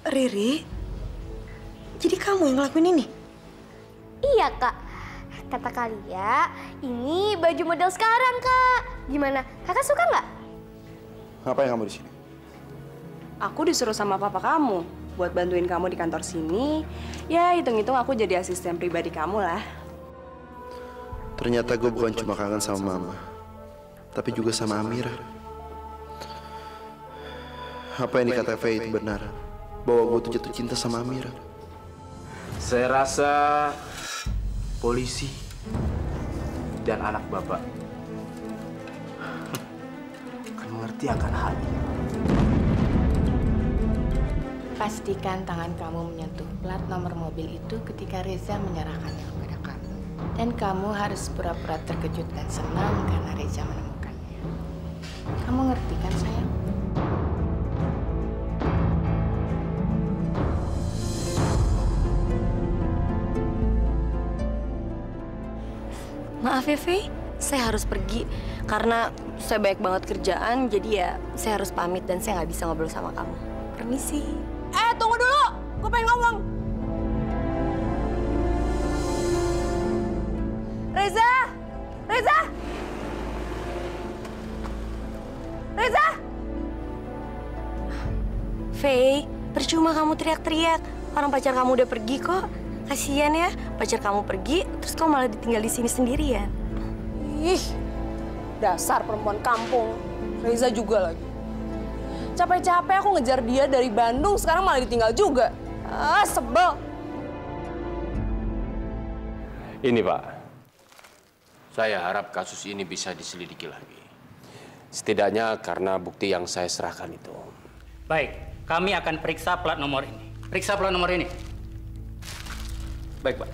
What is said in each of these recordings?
Riri, jadi kamu yang ngelakuin ini? Iya, Kak. Kata Kalia, ini baju model sekarang, Kak. Gimana? Kakak suka nggak? Ngapain kamu di sini? Aku disuruh sama papa kamu buat bantuin kamu di kantor sini. Ya, hitung-hitung aku jadi asisten pribadi kamu lah. Ternyata gue bukan cuma kangen sama mama, tapi juga sama Amira. Apa yang dikata Faye itu benar, bahwa gue tuh jatuh cinta sama Amira. Saya rasa polisi dan anak bapak akan mengerti akan hal ini. Pastikan tangan kamu menyentuh plat nomor mobil itu ketika Reza menyerahkannya kepada kamu. Dan kamu harus pura-pura terkejut dan senang karena Reza menemukannya. Kamu ngerti kan, sayang? Maaf ya, Faye. Saya harus pergi karena saya banyak banget kerjaan. Jadi ya, saya harus pamit dan saya nggak bisa ngobrol sama kamu. Permisi. Tunggu dulu! Gue pengen ngomong! Reza! Reza! Reza! Faye, percuma kamu teriak-teriak. Orang pacar kamu udah pergi kok. Kasian ya, pacar kamu pergi, terus kamu malah ditinggal di sini sendirian. Ih, dasar perempuan kampung. Reza juga lagi. Capek-capek aku ngejar dia dari Bandung, sekarang malah ditinggal juga. Sebel. Ini Pak, saya harap kasus ini bisa diselidiki lagi. Setidaknya karena bukti yang saya serahkan itu. Baik, kami akan periksa plat nomor ini. Periksa plat nomor ini. Baik Pak.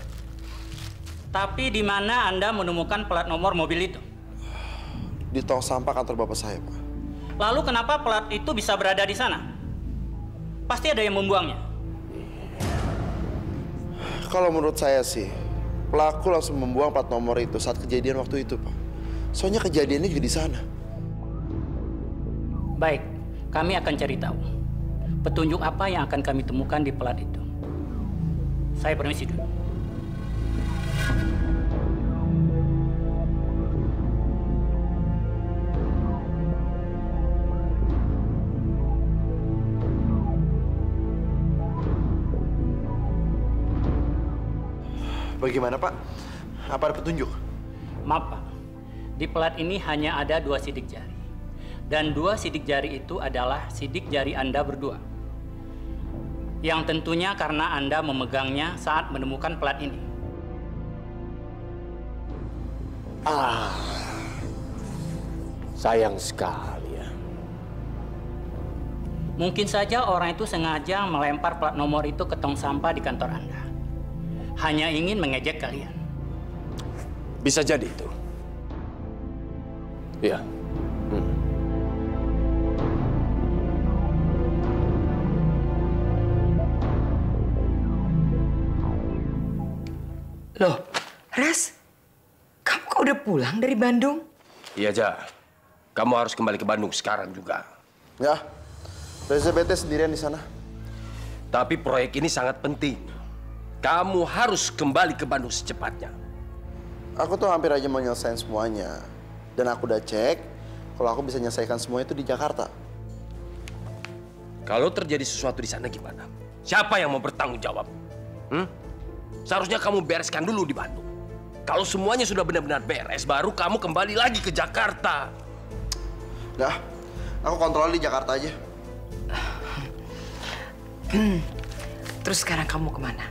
Tapi di mana Anda menemukan plat nomor mobil itu? Di tong sampah kantor bapak saya, Pak. Lalu kenapa plat itu bisa berada di sana? Pasti ada yang membuangnya. Kalau menurut saya sih, pelaku langsung membuang plat nomor itu saat kejadian waktu itu, Pak. Soalnya kejadiannya juga di sana. Baik, kami akan cari tahu petunjuk apa yang akan kami temukan di plat itu. Saya permisi dulu. Bagaimana, Pak? Apa ada petunjuk? Maaf, Pak. Di plat ini hanya ada 2 sidik jari. Dan 2 sidik jari itu adalah sidik jari Anda berdua. Yang tentunya karena Anda memegangnya saat menemukan plat ini. Sayang sekali ya. Mungkin saja orang itu sengaja melempar plat nomor itu ke tong sampah di kantor Anda. Hanya ingin mengejek kalian. Bisa jadi itu. Iya. Loh, Ras, kamu kok udah pulang dari Bandung? Iya, Ja. Kamu harus kembali ke Bandung sekarang juga. Ya, Reza bete sendirian di sana. Tapi proyek ini sangat penting. Kamu harus kembali ke Bandung secepatnya. Aku tuh hampir aja mau nyelesain semuanya. Dan aku udah cek, kalau aku bisa nyelesaikan semua itu di Jakarta. Kalau terjadi sesuatu di sana gimana? Siapa yang mau bertanggung jawab? Seharusnya kamu bereskan dulu di Bandung. Kalau semuanya sudah benar-benar beres, baru kamu kembali lagi ke Jakarta. Dah, aku kontrol di Jakarta aja. Terus sekarang kamu kemana?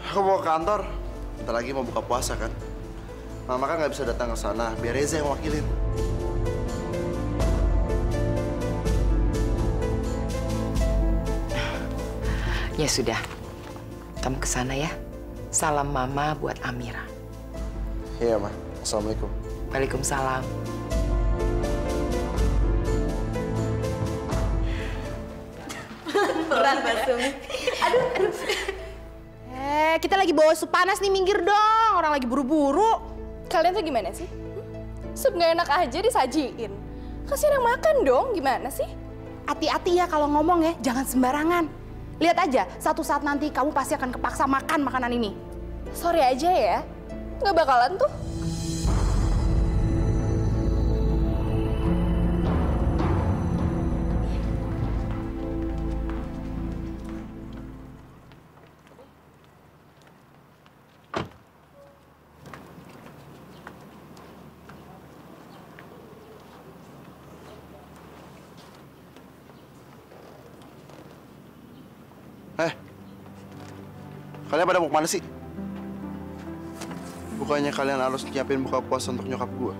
Aku mau ke kantor. Bentar lagi mau buka puasa kan. Mama kan nggak bisa datang ke sana, biar Reza yang wakilin. Ya sudah, kamu ke sana ya. Salam Mama buat Amira. Iya, Ma. Assalamualaikum. Waalaikumsalam. Berat, Basumi. Aduh. Kita lagi bawa sup panas nih, minggir dong. Orang lagi buru-buru. Kalian tuh gimana sih? Sup nggak enak aja disajiin. Kasian yang makan dong, gimana sih? Hati-hati ya kalau ngomong ya, jangan sembarangan. Lihat aja, satu saat nanti kamu pasti akan kepaksa makan makanan ini. Sorry aja ya, nggak bakalan tuh. Kalian pada mau kemana sih? Bukannya kalian harus nyiapin buka puasa untuk nyokap gue?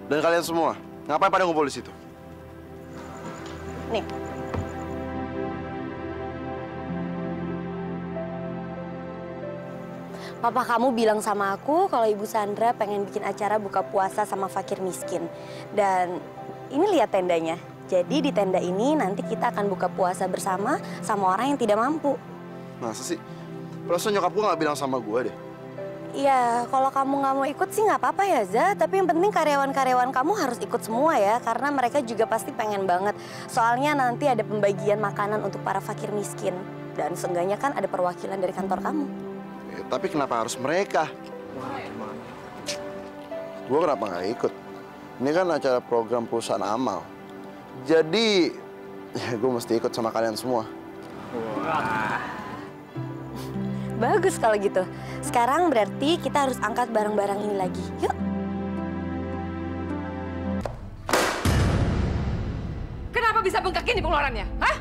Dan kalian semua, ngapain pada ngumpul di situ? Nih. Papa kamu bilang sama aku kalau Ibu Sandra pengen bikin acara buka puasa sama fakir miskin. Dan ini lihat tendanya. Jadi di tenda ini nanti kita akan buka puasa bersama sama orang yang tidak mampu. Masa sih? Perasaan nyokap gue nggak bilang sama gue deh. Iya, kalau kamu nggak mau ikut sih nggak apa-apa ya, Za. Tapi yang penting karyawan-karyawan kamu harus ikut semua ya. Karena mereka juga pasti pengen banget. Soalnya nanti ada pembagian makanan untuk para fakir miskin. Dan seenggaknya kan ada perwakilan dari kantor kamu. Tapi kenapa harus mereka? Gue kenapa nggak ikut? Ini kan acara program perusahaan amal. Jadi, ya gue mesti ikut sama kalian semua. Wah. Bagus kalau gitu. Sekarang berarti kita harus angkat barang-barang ini lagi. Yuk. Kenapa bisa bengkak ini pengeluarannya? Hah?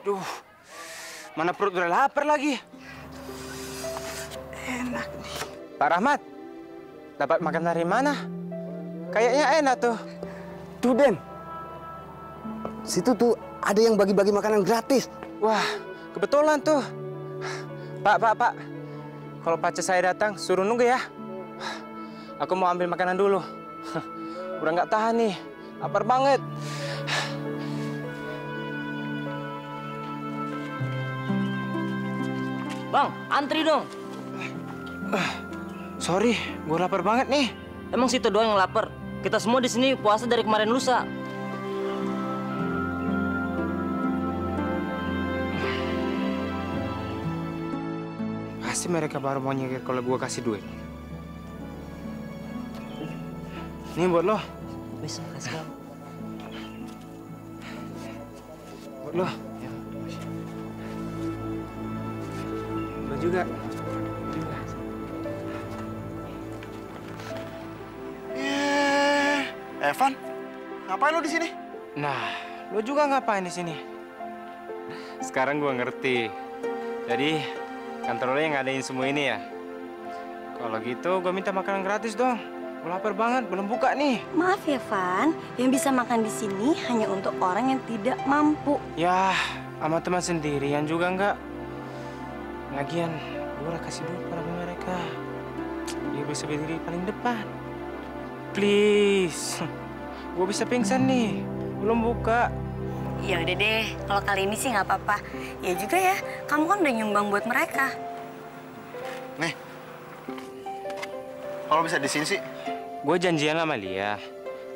Aduh, mana perut udah lapar lagi. Enak nih. Pak Rahmat, dapat makan dari mana? Kayaknya enak tuh. Tuh, Den. Situ tuh ada yang bagi-bagi makanan gratis. Wah, kebetulan tuh. Pak. Kalau pacar saya datang, suruh nunggu ya. Aku mau ambil makanan dulu. Udah nggak tahan nih, lapar banget. Bang, antri dong. Sorry, gue lapar banget nih. Emang situ doang yang lapar. Kita semua di sini puasa dari kemarin lusa. Pasti mereka baru mau nyengir kalau gue kasih duit. Ini buat lo. Bisa, kasih Bang. Buat lo. Lo juga. Evan, ngapain lo di sini? Nah, lo juga ngapain di sini? Sekarang gue ngerti. Jadi, kantor lo yang ngadain semua ini ya? Kalau gitu, gue minta makanan gratis dong. Gue lapar banget, belum buka nih. Maaf ya, Van. Yang bisa makan di sini hanya untuk orang yang tidak mampu. Ya, sama teman sendirian juga enggak. Lagian, gue udah kasih duit pada mereka. Dia bisa berdiri paling depan. Please. Gue bisa pingsan nih. Belum buka. Ya udah deh, kalau kali ini sih nggak apa-apa. Ya juga ya, kamu kan udah nyumbang buat mereka. Nih, kalau bisa di sini sih. Gue janjian sama Lia.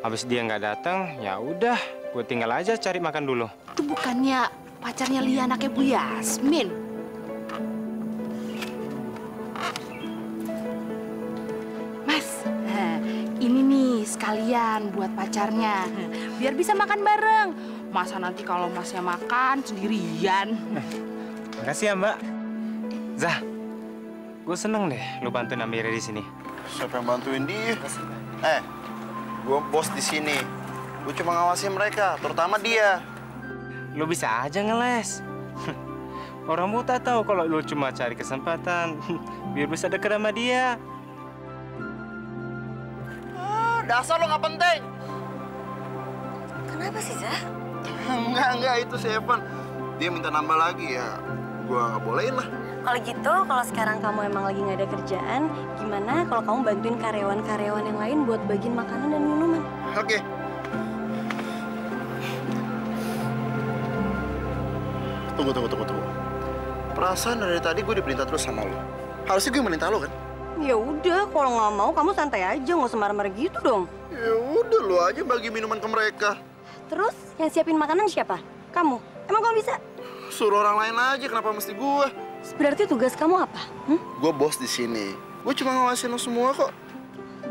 Habis dia nggak datang, ya udah, gue tinggal aja cari makan dulu. Itu bukannya pacarnya Lia, anaknya Bu Yasmin. Mas, ini nih sekalian buat pacarnya. Biar bisa makan bareng. Masa nanti kalau masnya makan sendirian. Makasih ya, Mbak. Zah, gue seneng deh lu bantuin Amira di sini. Siapa yang bantuin dia? Gue bos di sini. Gue cuma ngawasin mereka, terutama dia. Lu bisa aja ngeles. Orang buta tahu kalau lu cuma cari kesempatan biar bisa deket sama dia. Dasar lo nggak penting. Kenapa sih, Zah? Enggak, itu si Evan. Dia minta nambah lagi ya. Gua nggak bolehin lah. Kalau gitu, kalau sekarang kamu emang lagi nggak ada kerjaan, gimana kalau kamu bantuin karyawan-karyawan yang lain buat bagiin makanan dan minuman? Oke. Tunggu. Perasaan dari tadi gue diperintah terus sama lo. Harusnya gue minta lo kan? Ya udah, kalau nggak mau kamu santai aja, nggak usah marah-marah gitu dong. Ya udah, lo aja bagi minuman ke mereka. Terus yang siapin makanan siapa? Kamu? Emang kamu bisa? Suruh orang lain aja, kenapa mesti gue? Berarti tugas kamu apa? Gue bos di sini. Gue cuma ngawasin lo semua kok.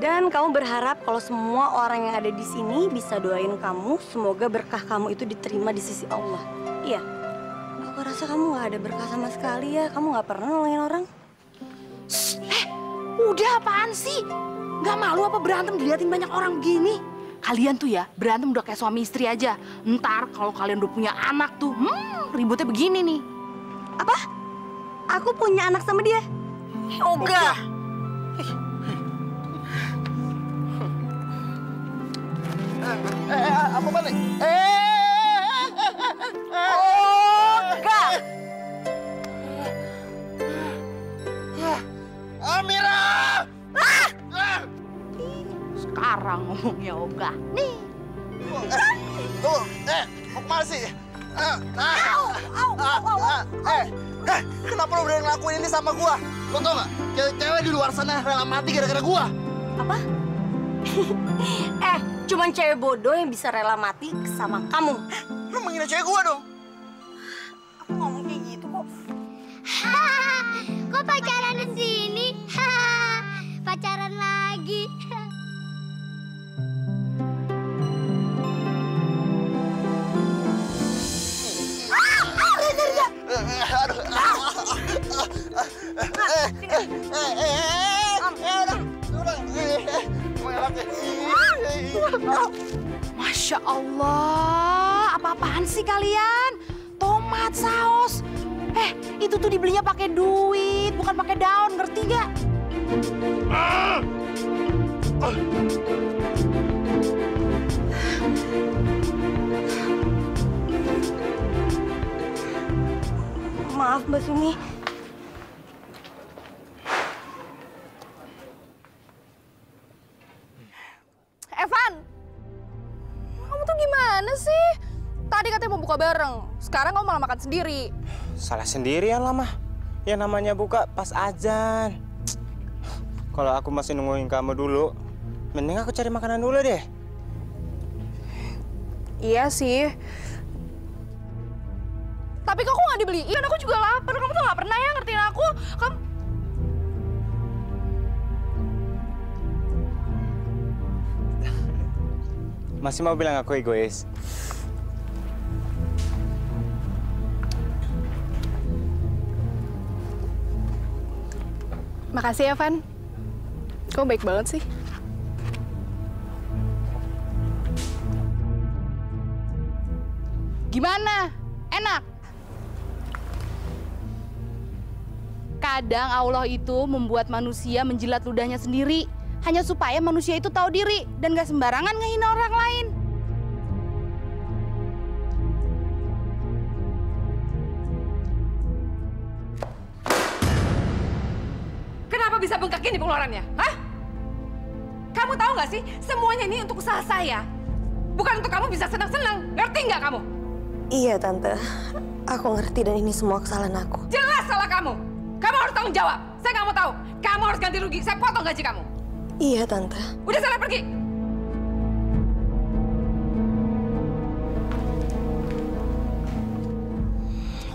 Dan kamu berharap kalau semua orang yang ada di sini bisa doain kamu, semoga berkah kamu itu diterima di sisi Allah. Iya. Aku rasa kamu nggak ada berkah sama sekali ya. Kamu nggak pernah nolongin orang. Udah apaan sih? Nggak malu apa berantem diliatin banyak orang begini? Kalian tuh ya berantem udah kayak suami istri aja. Ntar kalau kalian udah punya anak tuh, ributnya begini nih. Apa? Aku punya anak sama dia? Yoga. Apa balik? Yoga. Amira! Sekarang ngomongnya Yoga. Nih. Tuh, mau kemana sih? Kenapa lo berani ngelakuin ini sama gua? Lo tau gak? Cewek-cewek di luar sana rela mati gara-gara gua. Apa? Cuman cewek bodoh yang bisa rela mati sama kamu. Lo menghina cewek gua dong. Aku ngomong kayak gitu kok. Kok pacaran di sini? Pacaran lagi. Masya Allah, apa-apaan sih kalian? Tomat, saus. Itu tuh dibelinya pakai duit, bukan pakai daun, ngerti nggak? Maaf, Mbak Sumi. Evan, kamu tuh gimana sih? Tadi katanya mau buka bareng, sekarang kamu malah makan sendiri. Salah sendirian lah, Mah. Ya namanya buka pas azan. Kalau aku masih nungguin kamu dulu, mending aku cari makanan dulu deh. Iya sih. Tapi kok nggak dibeliin? Aku juga lapar. Kamu tuh nggak pernah ya ngertiin aku. Kamu... Masih mau bilang aku egois? Makasih ya, Van. Kamu baik banget sih. Gimana? Enak? Kadang Allah itu membuat manusia menjilat ludahnya sendiri, hanya supaya manusia itu tahu diri dan gak sembarangan ngehina orang lain. Kenapa bisa bengkak ini pengeluarannya? Hah? Kamu tahu nggak sih, semuanya ini untuk usaha saya. Bukan untuk kamu bisa senang-senang. Ngerti nggak kamu? Iya, Tante. Aku ngerti dan ini semua kesalahan aku. Jelas salah kamu. Kamu harus tanggung jawab. Saya nggak mau tahu. Kamu harus ganti rugi. Saya potong gaji kamu. Iya, Tante. Udah sana pergi.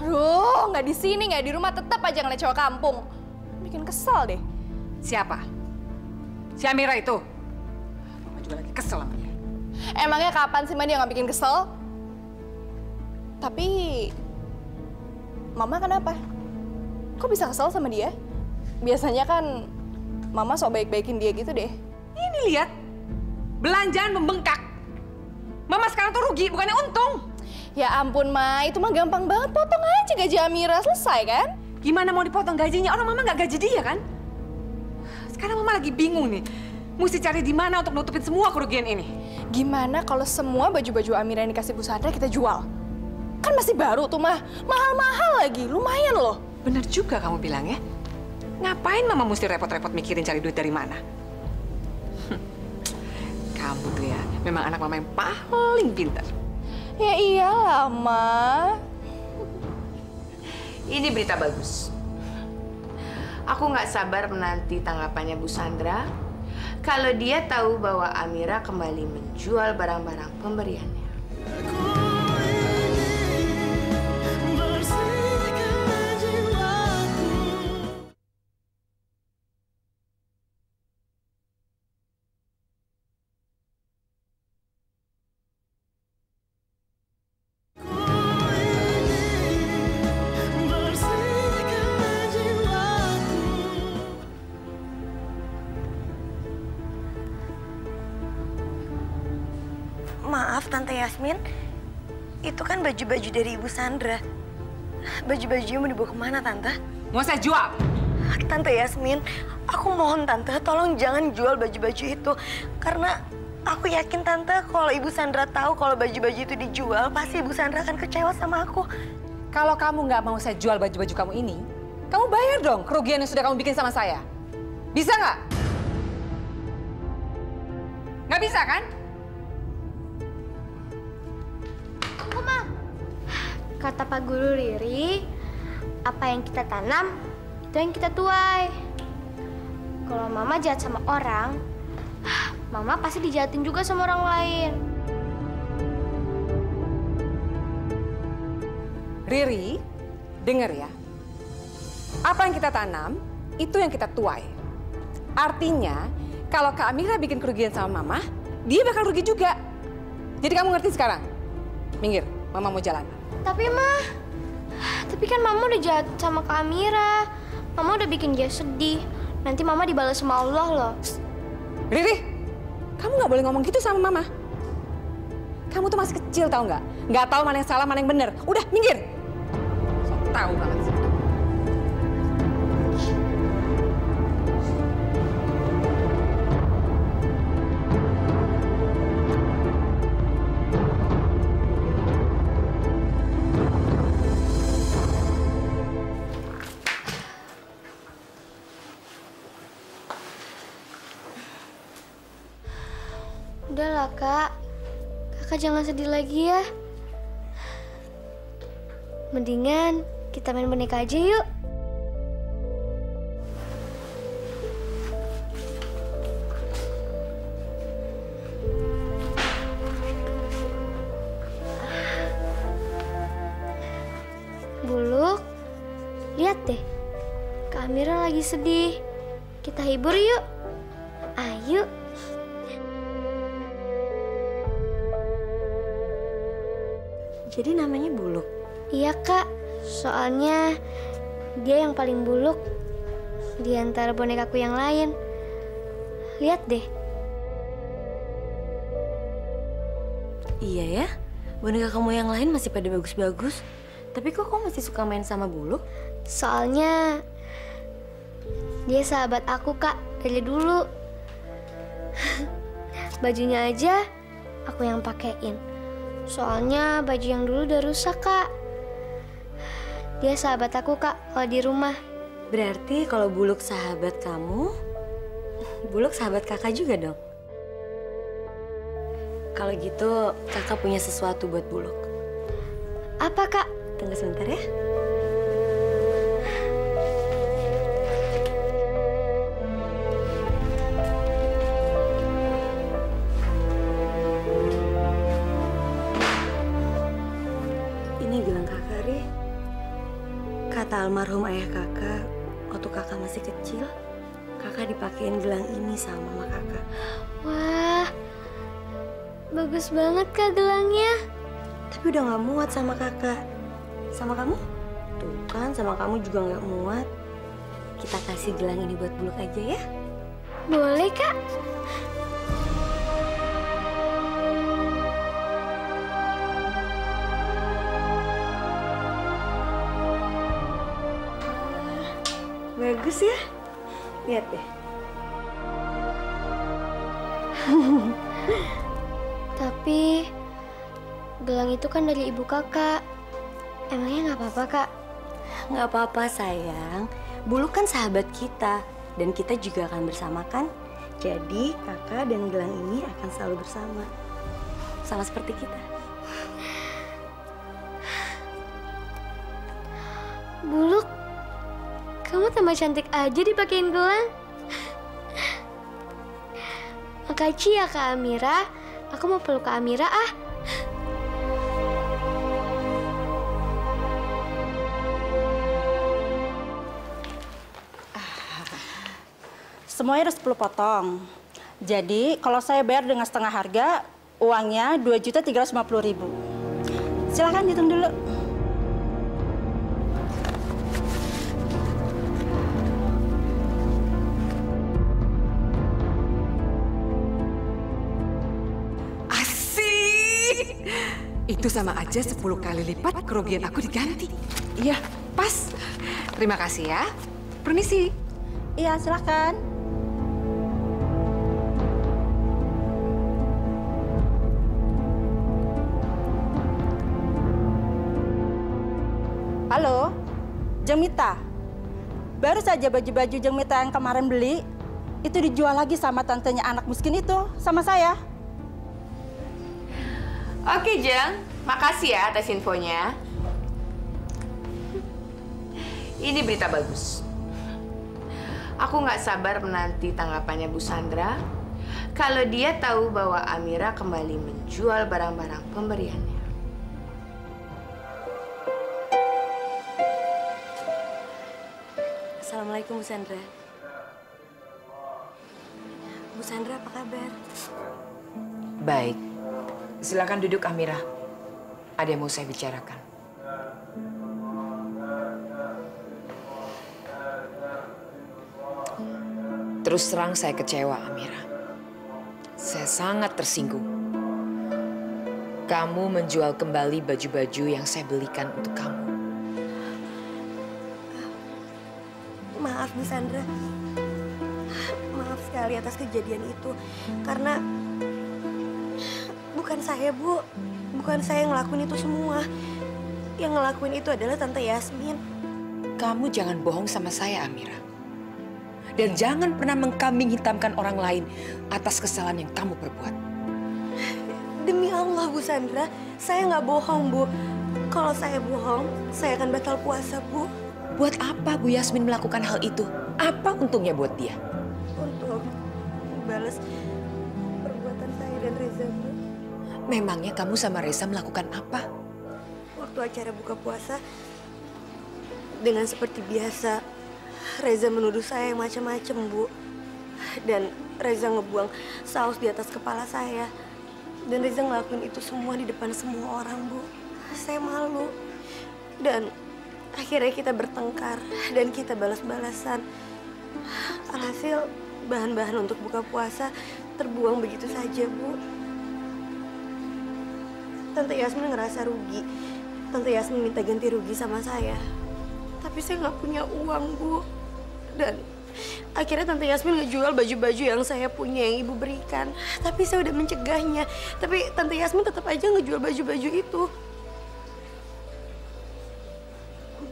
Aduh, nggak di sini, nggak di rumah, tetap aja ngeliat cowok kampung. Bikin kesel deh. Siapa? Si Amira itu? juga lagi kesel sama dia. Emangnya kapan sih, Ma, dia nggak bikin kesel? Tapi, Mama kenapa? Kok bisa kesel sama dia? Biasanya kan Mama sok baik-baikin dia gitu deh. Ini lihat, belanjaan membengkak. Mama sekarang tuh rugi, bukannya untung. Ya ampun, Ma, itu mah gampang banget. Potong aja gaji Amira, selesai kan? Gimana mau dipotong gajinya? Orang Mama nggak gaji dia kan? Sekarang Mama lagi bingung nih. Mesti cari di mana untuk nutupin semua kerugian ini. Gimana kalau semua baju-baju Amira yang dikasih Bu Sandra kita jual? Kan masih baru tuh, Mah. Mahal-mahal lagi, lumayan loh. Bener juga kamu bilang ya. Ngapain Mama mesti repot-repot mikirin cari duit dari mana? Kamu tuh ya, memang anak Mama yang paling pintar. Ya iyalah, Ma. Ini berita bagus. Aku nggak sabar menanti tanggapannya Bu Sandra kalau dia tahu bahwa Amira kembali menjual barang-barang pemberiannya. Maaf, Tante Yasmin. Itu kan baju-baju dari Ibu Sandra. Baju-bajunya mau dibawa kemana, Tante? Mau saya jual? Tante Yasmin, aku mohon Tante, tolong jangan jual baju-baju itu. Karena aku yakin Tante, kalau Ibu Sandra tahu kalau baju-baju itu dijual, pasti Ibu Sandra akan kecewa sama aku. Kalau kamu nggak mau saya jual baju-baju kamu ini, kamu bayar dong kerugian yang sudah kamu bikin sama saya. Bisa nggak? Nggak bisa kan? Oma, kata Pak Guru Riri, apa yang kita tanam, itu yang kita tuai. Kalau Mama jahat sama orang, Mama pasti dijahatin juga sama orang lain. Riri, denger ya. Apa yang kita tanam, itu yang kita tuai. Artinya, kalau Kak Amira bikin kerugian sama Mama, dia bakal rugi juga. Jadi kamu ngerti sekarang? Minggir, Mama mau jalan. Tapi kan Mama udah jahat sama Kak Amira. Mama udah bikin dia sedih. Nanti Mama dibalas sama Allah loh. Riri, kamu nggak boleh ngomong gitu sama Mama. Kamu tuh masih kecil, tahu nggak? Nggak tahu mana yang salah, mana yang benar. Udah, minggir. So tahu banget sih. Udahlah, Kak. Kakak jangan sedih lagi ya. Mendingan kita main boneka aja yuk. Buluk, lihat deh. Kak Amira lagi sedih. Kita hibur yuk. Ayo. Jadi namanya Buluk? Iya, Kak. Soalnya dia yang paling buluk di antara bonekaku yang lain. Lihat deh. Iya ya, boneka kamu yang lain masih pada bagus-bagus. Tapi kok kamu masih suka main sama Buluk? Soalnya dia sahabat aku, Kak, dari dulu. Bajunya aja aku yang pakein. Soalnya baju yang dulu udah rusak, Kak. Dia sahabat aku, Kak, kalau di rumah. Berarti kalau Buluk sahabat kamu, Buluk sahabat kakak juga dong? Kalau gitu, kakak punya sesuatu buat Buluk. Apa, Kak? Tunggu sebentar ya. Kata almarhum ayah kakak, waktu kakak masih kecil, kakak dipakein gelang ini sama mama kakak. Wah, Bagus banget Kak gelangnya. Tapi udah nggak muat sama kakak. Sama kamu? Tuh kan, sama kamu juga nggak muat. Kita kasih gelang ini buat Buluk aja ya? Boleh Kak. Bagus ya? Lihat deh. Tapi gelang itu kan dari ibu kakak. Emangnya nggak apa-apa Kak? Nggak apa-apa sayang. Buluk kan sahabat kita. Dan kita juga akan bersama kan? Jadi kakak dan gelang ini akan selalu bersama. Sama seperti kita. Buluk, kamu tambah cantik aja dipakein gelang. Makasih ya Kak Amira. Aku mau peluk Kak Amira ah. Semuanya ada 10 potong. Jadi kalau saya bayar dengan setengah harga, uangnya 2.350.000. Silakan hitung dulu. Asik! Itu sama aja 10 kali lipat kerugian aku diganti. Iya, pas. Terima kasih ya. Permisi. Iya, silakan. Halo, Jengmita. Baru saja baju-baju Jengmita yang kemarin beli, itu dijual lagi sama tantenya anak miskin itu, sama saya. Oke, Jeng. Makasih ya atas infonya. Ini berita bagus. Aku nggak sabar menanti tanggapannya Bu Sandra kalau dia tahu bahwa Amira kembali menjual barang-barang pemberiannya. Assalamualaikum Bu Sandra. Bu Sandra apa kabar? Baik. Silakan duduk, Amira. Ada yang mau saya bicarakan. Terus terang saya kecewa, Amira. Saya sangat tersinggung. Kamu menjual kembali baju-baju yang saya belikan untuk kamu. Maaf Bu Sandra. Maaf sekali atas kejadian itu. Karena bukan saya, Bu. Bukan saya yang ngelakuin itu semua. Yang ngelakuin itu adalah Tante Yasmin. Kamu jangan bohong sama saya, Amira. Dan jangan pernah mengkambing hitamkan orang lain atas kesalahan yang kamu perbuat. Demi Allah, Bu Sandra, saya nggak bohong, Bu. Kalau saya bohong, saya akan batal puasa, Bu. Buat apa Bu Yasmin melakukan hal itu? Apa untungnya buat dia? Untuk balas perbuatan saya dan Reza, Bu. Memangnya kamu sama Reza melakukan apa? Waktu acara buka puasa, dengan seperti biasa, Reza menuduh saya yang macam-macam, Bu. Dan Reza ngebuang saus di atas kepala saya. Dan Reza ngelakuin itu semua di depan semua orang, Bu. Saya malu. Dan akhirnya kita bertengkar dan kita balas-balasan. Alhasil bahan-bahan untuk buka puasa terbuang begitu saja, Bu. Tante Yasmin ngerasa rugi. Tante Yasmin minta ganti rugi sama saya. Tapi saya nggak punya uang, Bu. Dan akhirnya Tante Yasmin ngejual baju-baju yang saya punya yang Ibu berikan. Tapi saya udah mencegahnya. Tapi Tante Yasmin tetap aja ngejual baju-baju itu.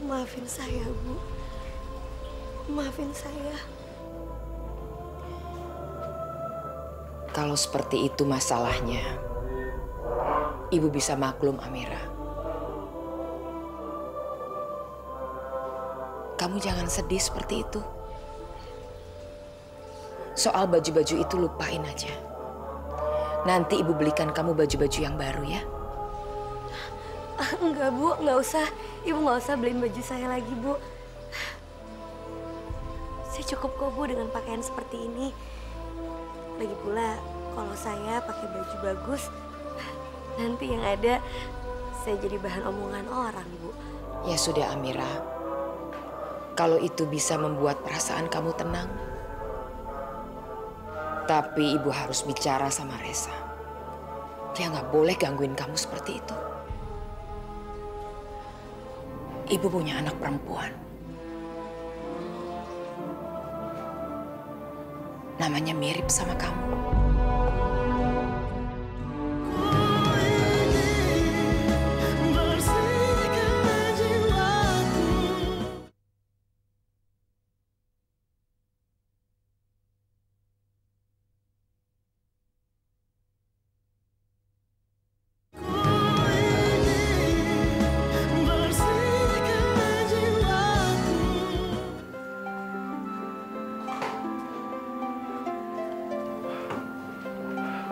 Maafin saya, Bu. Maafin saya. Kalau seperti itu masalahnya, Ibu bisa maklum, Amira. Kamu jangan sedih seperti itu. Soal baju-baju itu lupain aja. Nanti Ibu belikan kamu baju-baju yang baru ya. Enggak, Bu. Nggak usah. Ibu nggak usah beliin baju saya lagi, Bu. Saya cukup kok, Bu, dengan pakaian seperti ini. Lagi pula, kalau saya pakai baju bagus, Nanti yang ada saya jadi bahan omongan orang, Bu. Ya sudah, Amira. Kalau itu bisa membuat perasaan kamu tenang. Tapi Ibu harus bicara sama Reza. Dia nggak boleh gangguin kamu seperti itu. Ibu punya anak perempuan. Namanya mirip sama kamu.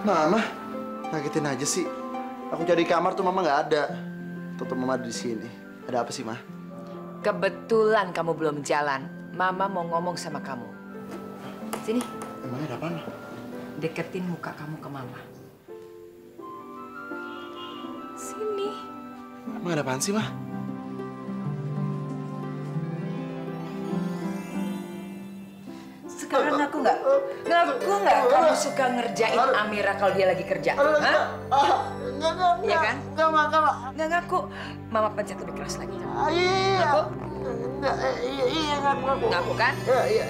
Mama, ngagetin aja sih. Aku cari kamar tuh Mama nggak ada. Tutup Mama di sini. Ada apa sih, Ma? Kebetulan kamu belum jalan. Mama mau ngomong sama kamu. Sini. Emangnya ada apa, Ma? Deketin muka kamu ke Mama. Sini. Emang ada apaan sih, Ma? Sekarang ngaku nggak kamu suka ngerjain Amira kalau dia lagi kerja? Hah? Iya kan? Nggak ngaku. Mama pencet lebih keras lagi. Ngaku? Iya, ngaku. Ngaku kan? Iya.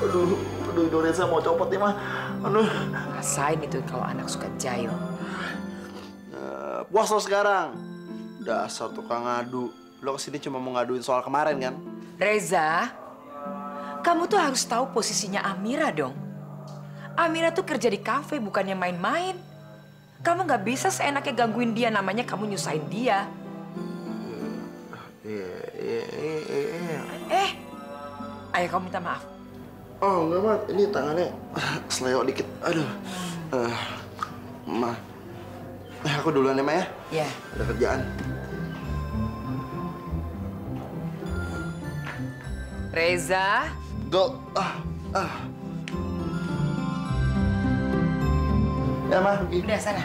Aduh, Indonesia mau copot nih, Ma. Aduh. Rasain itu kalau anak suka jahil. Puas lo sekarang. Dasar tukang ngadu. Lo kesini cuma mau ngaduin soal kemarin kan? Reza, kamu tuh harus tahu posisinya Amira dong. Amira tuh kerja di kafe bukannya main-main. Kamu nggak bisa seenaknya gangguin dia, namanya kamu nyusahin dia. Ayo kamu minta maaf. Oh enggak, Ma. Ini tangannya seleo dikit. Aduh. Ma. Aku duluan ya, Ma ya? Iya. Ada kerjaan. Reza. Go. Ya, Ma. Udah sana.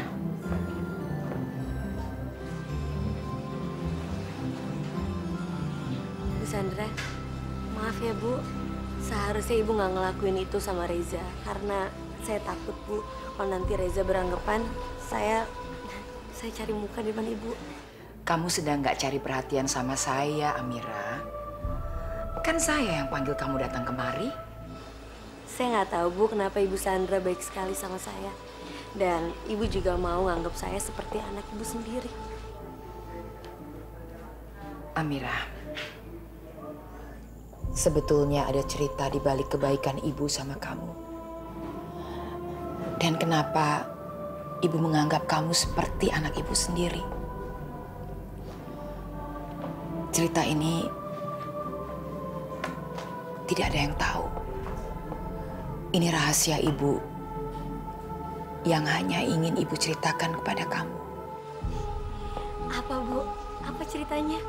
Bu Sandra, maaf ya Bu. Seharusnya Ibu nggak ngelakuin itu sama Reza. Karena saya takut, Bu. Kalau nanti Reza beranggapan saya cari muka di depan Ibu. Kamu sedang nggak cari perhatian sama saya, Amira. Kan saya yang panggil kamu datang kemari. Saya nggak tahu, Bu, kenapa Ibu Sandra baik sekali sama saya. Dan Ibu juga mau nganggap saya seperti anak Ibu sendiri. Amira, sebetulnya ada cerita di balik kebaikan Ibu sama kamu. Dan kenapa Ibu menganggap kamu seperti anak Ibu sendiri. Cerita ini tidak ada yang tahu. Ini rahasia Ibu yang hanya ingin Ibu ceritakan kepada kamu. Apa, Bu? Apa ceritanya?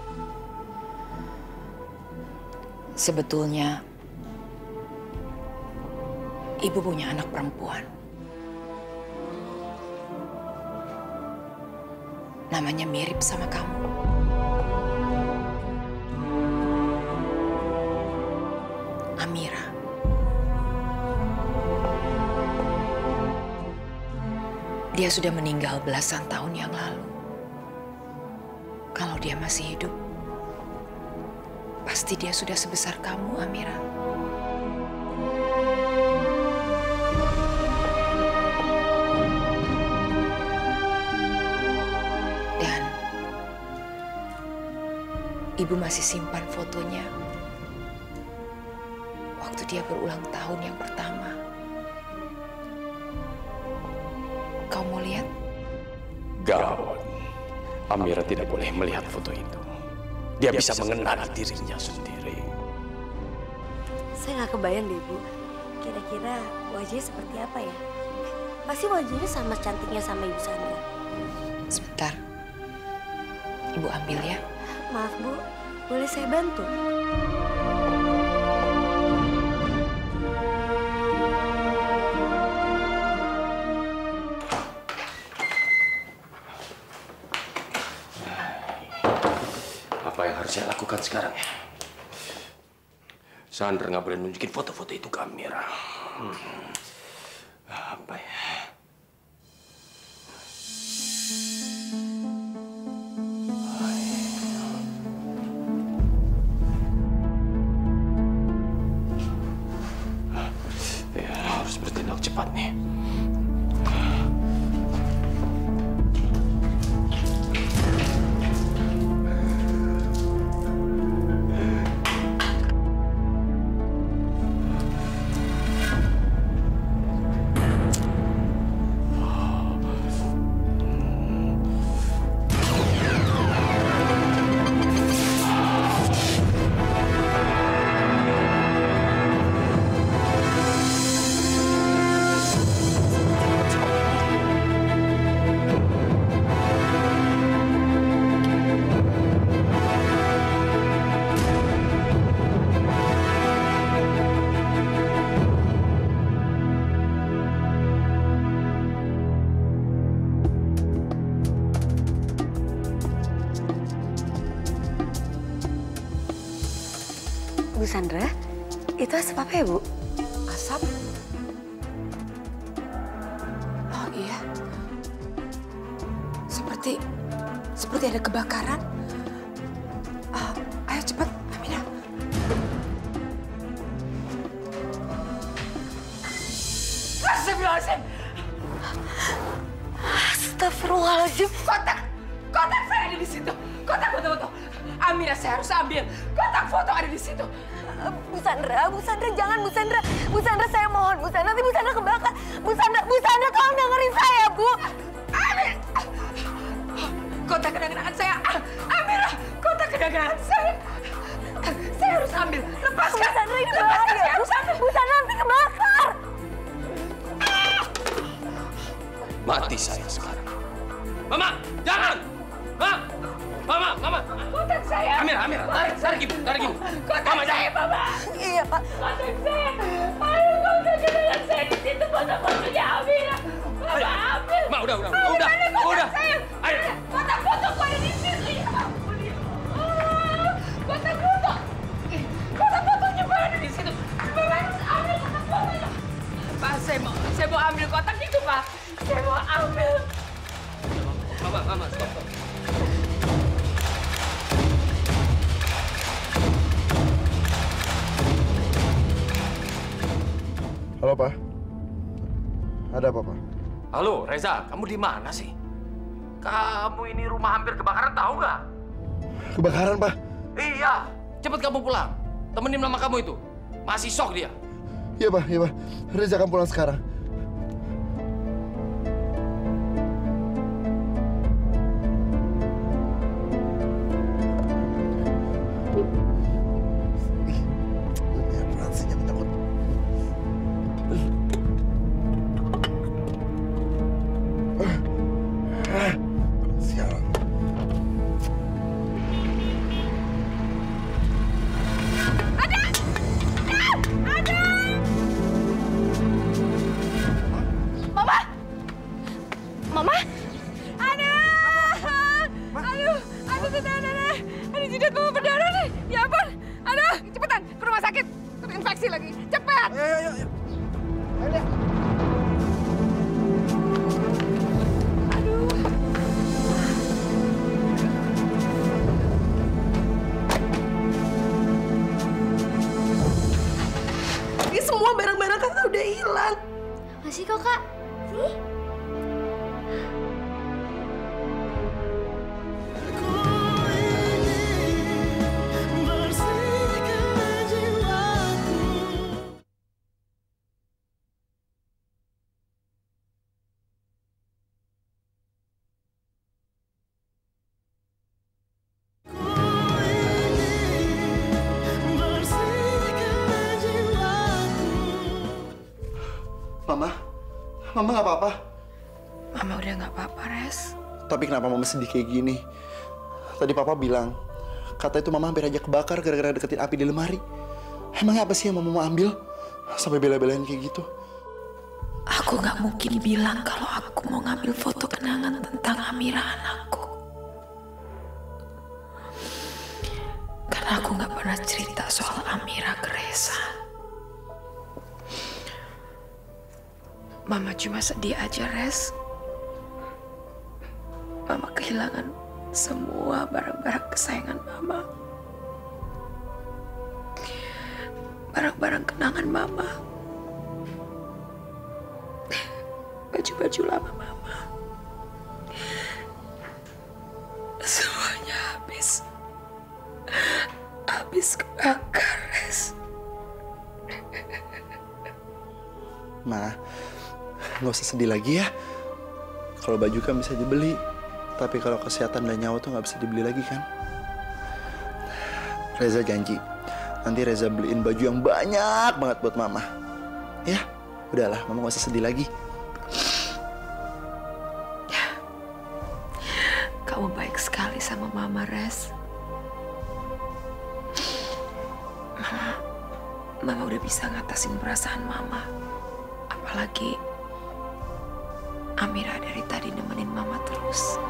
Sebetulnya Ibu punya anak perempuan. Namanya mirip sama kamu. Amira. Dia sudah meninggal belasan tahun yang lalu. Kalau dia masih hidup, pasti dia sudah sebesar kamu, Amira. Dan Ibu masih simpan fotonya waktu dia berulang tahun yang pertama. Kau mau lihat? Gawat. Amira tidak boleh melihat foto itu. Dia bisa mengenali dirinya sendiri. Saya nggak kebayang deh, Bu. Kira-kira wajahnya seperti apa ya? Pasti wajahnya sama cantiknya sama Ibu Sandra. Sebentar. Ibu ambil ya. Maaf, Bu. Boleh saya bantu? lakukan sekarang ya? Sandra nggak boleh nunjukin foto-foto itu ke Amira. Apa ya? Ya, harus bertindak cepat nih. Bu Sandra, itu asap apa ya, Bu? Asap? Oh iya. Seperti ada kebakaran. Ayo cepat, Amira. Astagfirullahaladzim. Astagfirullahaladzim. Kotak saya ada di situ. Kotak foto-foto. Amira, saya harus ambil. Kotak foto ada di situ. Bu Sandra, jangan Bu Sandra. Bu Sandra, saya mohon, Bu Sandra, nanti Bu Sandra kebakar. Bu Sandra, tolong dengerin saya, Bu. Amira, kotak kenang-kenangan saya. Amira, kotak kenang-kenangan saya. Saya harus ambil. Lepaskan. Bu Sandra, ini bahaya. Saya harus ambil. Bu Sandra nanti kebakar. Mati saya sekarang. Mama, jangan! Mama! Kotak saya. Amira, tarik ibu. Kotak Mama, saya, Mama. Iya, Pak. Kotak saya. Ayo, kotak kenangan saya di situ. Foto-fotonya Amira. Mama, ambil. Ma, udah. Saya. Ayo. Kotak fotoku ada di situ. Ya ampun, ya. Kotak foto. Kotak fotonya Pak ada di situ. Mama harus ambil kotak fotonya. Pak, saya mau ambil kotak itu, Pak. Saya mau ambil. Mama, stop. Halo, Pak. Ada apa, Pak? Halo, Reza, kamu di mana sih? Kamu ini rumah hampir kebakaran, tahu nggak? Kebakaran, Pak? Iya, cepet kamu pulang. Temenin mama kamu itu. Masih shock dia. Iya, Pak. Reza akan pulang sekarang. Semua barang-barang kakak udah hilang. Masih kok, Kak. Sih. Mama nggak apa-apa? Mama udah nggak apa-apa, Res. Tapi kenapa Mama sedih kayak gini? Tadi Papa bilang, kata itu Mama hampir aja kebakar gara-gara deketin api di lemari. Emangnya apa sih yang Mama mau ambil? Sampai bela-belain kayak gitu. Aku nggak mungkin bilang kalau aku mau ngambil foto kenangan tentang Amira anakku. Karena Karena aku nggak pernah cerita soal Amira ke Reza. Mama cuma sedih aja, Res. Mama kehilangan semua barang-barang kesayangan Mama. Barang-barang kenangan Mama. Baju-baju lama Mama. Semuanya habis. Habis kebakar, Res. Ma, nggak usah sedih lagi ya. Kalau baju kan bisa dibeli, tapi kalau kesehatan dan nyawa tuh nggak bisa dibeli lagi kan. Reza janji, nanti Reza beliin baju yang banyak banget buat Mama. Ya, udahlah, Mama nggak usah sedih lagi. Kamu baik sekali sama Mama, Res. Mama udah bisa ngatasin perasaan Mama. Apalagi Amira dari tadi nemenin Mama terus.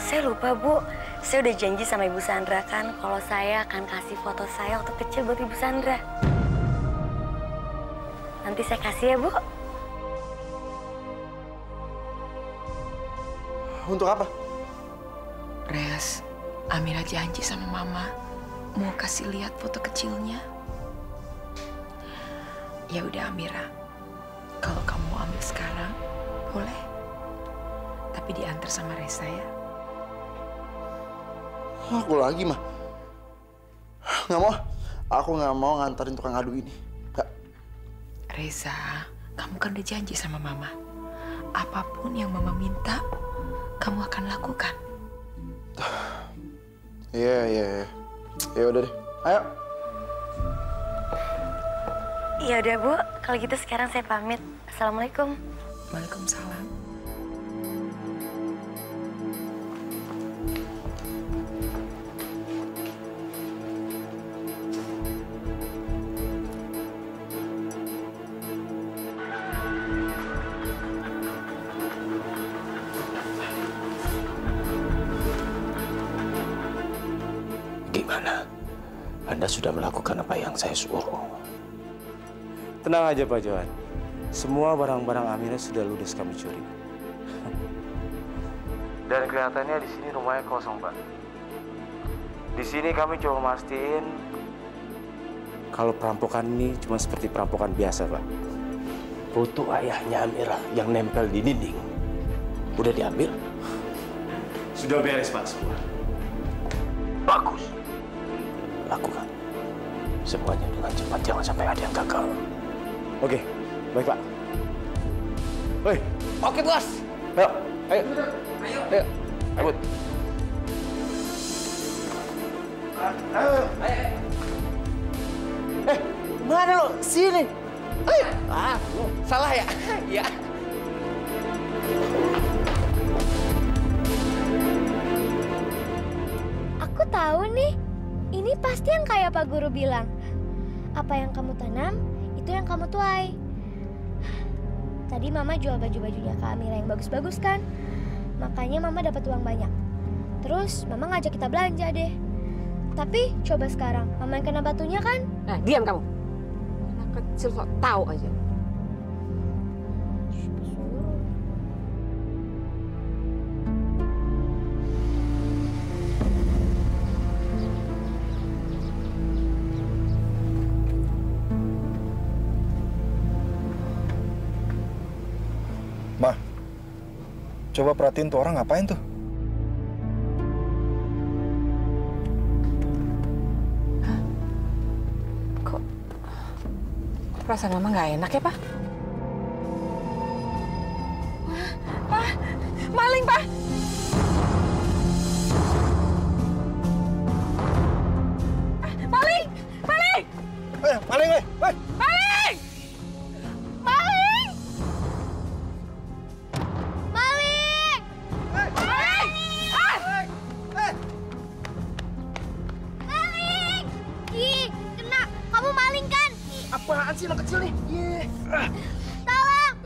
Saya lupa, Bu. Saya udah janji sama Ibu Sandra kan kalau saya akan kasih foto saya waktu kecil buat Ibu Sandra. Nanti saya kasih ya, Bu. Untuk apa? Res, Amira janji sama Mama mau kasih lihat foto kecilnya. Ya udah Amira, kalau kamu mau ambil sekarang, boleh. Tapi diantar sama Reza ya. Aku lagi mah. Nggak mau. Aku nggak mau ngantarin tukang adu ini. Nggak. Reza, kamu kan udah janji sama Mama. Apapun yang Mama minta, kamu akan lakukan. Iya. Ya udah deh. Ayo. Ya udah, Bu. Kalau gitu sekarang saya pamit. Assalamualaikum. Waalaikumsalam. Gimana? Anda sudah melakukan apa yang saya suruh? Tenang aja Pak Johan. Semua barang-barang Amira sudah ludes kami curi. Dan kelihatannya di sini rumahnya kosong, Pak. Di sini kami coba mastiin kalau perampokan ini cuma seperti perampokan biasa, Pak. Foto ayahnya Amira yang nempel di dinding udah diambil? Sudah beres, Pak, semua. Bagus. Lakukan semuanya dengan cepat, jangan sampai ada yang gagal. Oke, baik Pak. Hei, oke bos. Ayo, ayo, ayo, ayo. Mana lo? Sini. Ayo. Salah ya? Iya. Aku tahu nih, ini pasti yang kayak Pak Guru bilang. Apa yang kamu tanam, itu yang kamu tuai. Tadi Mama jual baju-bajunya Kak Amira yang bagus-bagus kan? Makanya Mama dapat uang banyak. Terus Mama ngajak kita belanja deh. Tapi coba sekarang, Mama yang kena batunya kan? Nah, diam kamu. Anak kecil kok tahu aja. Ma, coba perhatiin tuh orang ngapain tuh? Hah? Kok perasaan Mama nggak enak ya, Pak? Pak, maling, Pak! Maling! Maling! Maling, weh! Maling! Maling! Maling! Maling! Maling! Ih, kena. Kamu maling kan? Apaan sih anak kecil nih? Tolong!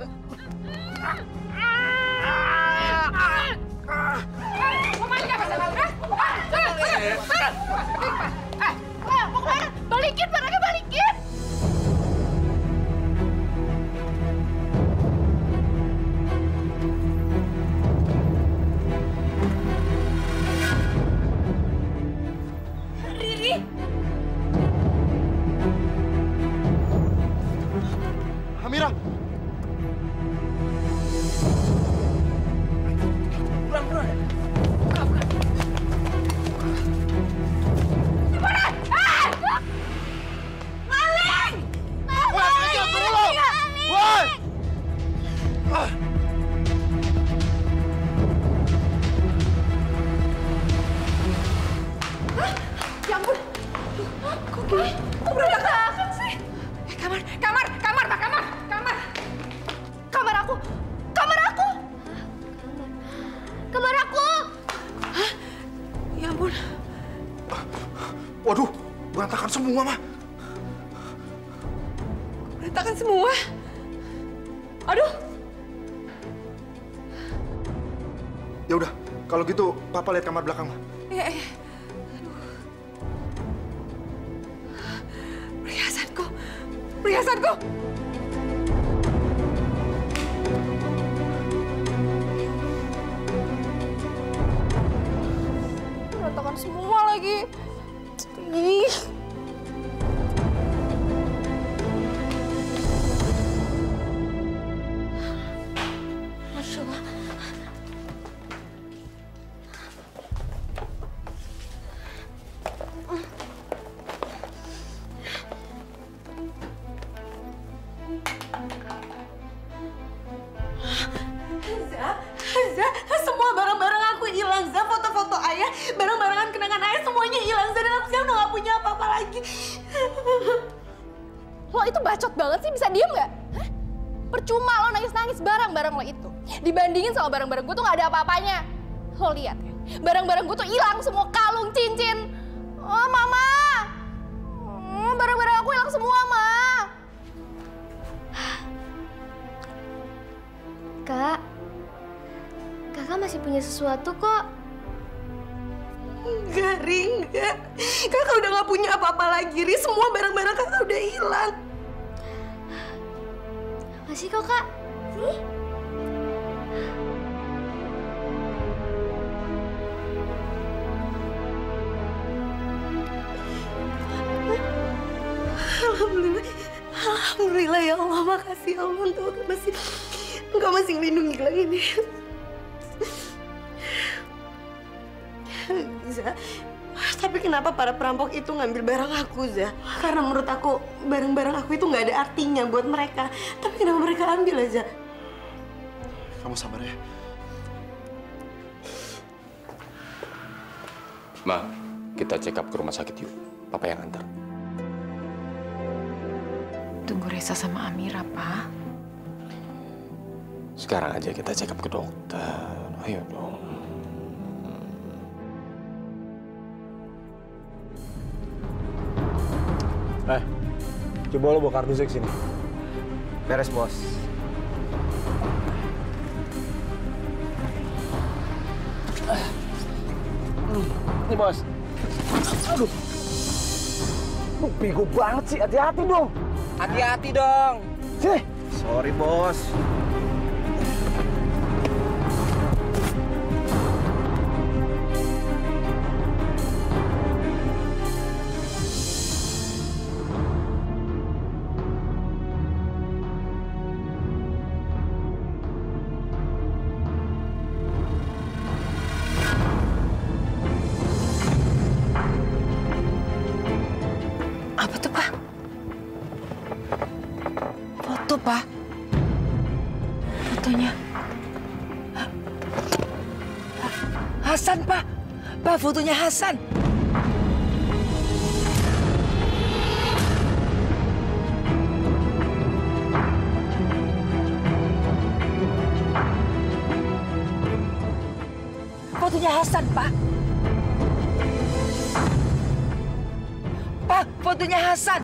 Waduh, berantakan semua, Ma. Berantakan semua. Aduh. Ya udah, kalau gitu Papa lihat kamar belakang, Ma. Iya. Perhiasanku. Berantakan semua lagi. Ih. Masya Allah. Semua barang-barang aku hilang, Za. Foto-foto ayah, barang-barangan kenangan ayah semuanya hilang, Za. Dan aku sekarang udah gak punya apa-apa lagi. Lo itu bacot banget sih, bisa diem nggak? Hah? Percuma lo nangis-nangis barang-barang lo itu. Dibandingin sama barang-barang gue tuh nggak ada apa-apanya. Lo lihat ya, barang-barang gue tuh hilang semua, kalung, cincin. Oh, Mama! Barang-barang aku hilang semua, Ma. Kak, Kakak masih punya sesuatu kok. Enggak, Ri, enggak. Kakak udah gak punya apa-apa lagi, Ri. Semua barang-barang Kakak udah hilang. Masih kok, Kak. Sini. Alhamdulillah. Alhamdulillah ya Allah. Makasih ya Allah untuk Engkau masih melindungi gelang ini. Za, tapi kenapa para perampok itu ngambil barang aku, Za? Karena menurut aku, barang-barang aku itu nggak ada artinya buat mereka. Tapi kenapa mereka ambil aja? Kamu sabar ya. Ma, kita check up ke rumah sakit yuk. Papa yang antar. Tunggu Reza sama Amira, Pak. Sekarang aja kita check up ke dokter. Ayo dong. Coba lo bawa kartu sini. Beres, Bos. Nih, Bos. Aduh. Lu bego banget sih. Hati-hati dong. Hati-hati dong. Sini. Sorry, Bos. Apa tuh, Pak? Foto, Pak. Fotonya. Hasan, Pak. Pak, fotonya Hasan. Fotonya Hasan, Pak. Pak, fotonya Hasan.